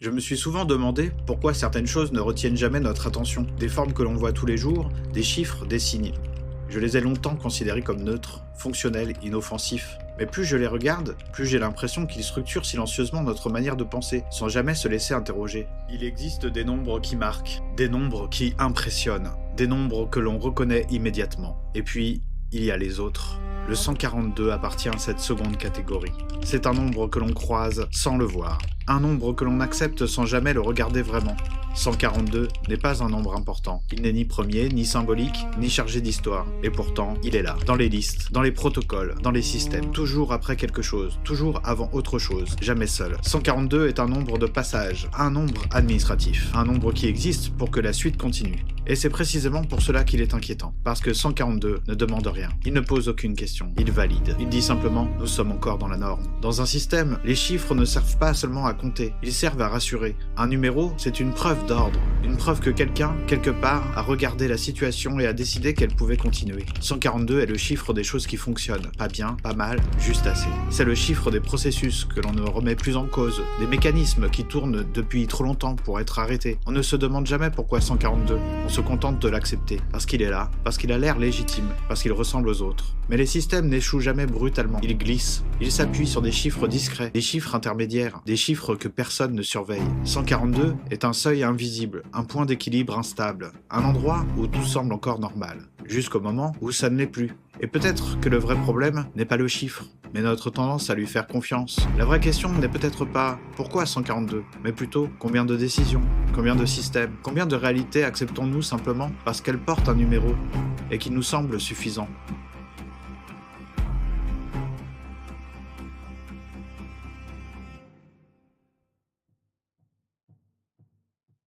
Je me suis souvent demandé pourquoi certaines choses ne retiennent jamais notre attention, des formes que l'on voit tous les jours, des chiffres, des signes. Je les ai longtemps considérés comme neutres, fonctionnels, inoffensifs. Mais plus je les regarde, plus j'ai l'impression qu'ils structurent silencieusement notre manière de penser, sans jamais se laisser interroger. Il existe des nombres qui marquent, des nombres qui impressionnent, des nombres que l'on reconnaît immédiatement. Et puis, il y a les autres. Le 142 appartient à cette seconde catégorie. C'est un nombre que l'on croise sans le voir. Un nombre que l'on accepte sans jamais le regarder vraiment. 142 n'est pas un nombre important. Il n'est ni premier, ni symbolique, ni chargé d'histoire. Et pourtant, il est là, dans les listes, dans les protocoles, dans les systèmes, toujours après quelque chose, toujours avant autre chose, jamais seul. 142 est un nombre de passage, un nombre administratif, un nombre qui existe pour que la suite continue. Et c'est précisément pour cela qu'il est inquiétant, parce que 142 ne demande rien, il ne pose aucune question, il valide. Il dit simplement « nous sommes encore dans la norme ». Dans un système, les chiffres ne servent pas seulement à compter, ils servent à rassurer. Un numéro, c'est une preuve d'ordre, une preuve que quelqu'un, quelque part, a regardé la situation et a décidé qu'elle pouvait continuer. 142 est le chiffre des choses qui fonctionnent, pas bien, pas mal, juste assez. C'est le chiffre des processus que l'on ne remet plus en cause, des mécanismes qui tournent depuis trop longtemps pour être arrêtés. On ne se demande jamais pourquoi 142, on se contente de l'accepter, parce qu'il est là, parce qu'il a l'air légitime, parce qu'il ressemble aux autres. Mais les systèmes n'échouent jamais brutalement, ils glissent, ils s'appuient sur des chiffres discrets, des chiffres intermédiaires, des chiffres que personne ne surveille. 142 est un seuil invisible, un point d'équilibre instable, un endroit où tout semble encore normal, jusqu'au moment où ça ne l'est plus. Et peut-être que le vrai problème n'est pas le chiffre, mais notre tendance à lui faire confiance. La vraie question n'est peut-être pas « pourquoi 142 ?», mais plutôt « combien de décisions, combien de systèmes, combien de réalités acceptons-nous simplement parce qu'elles portent un numéro et qui nous semble suffisant ?»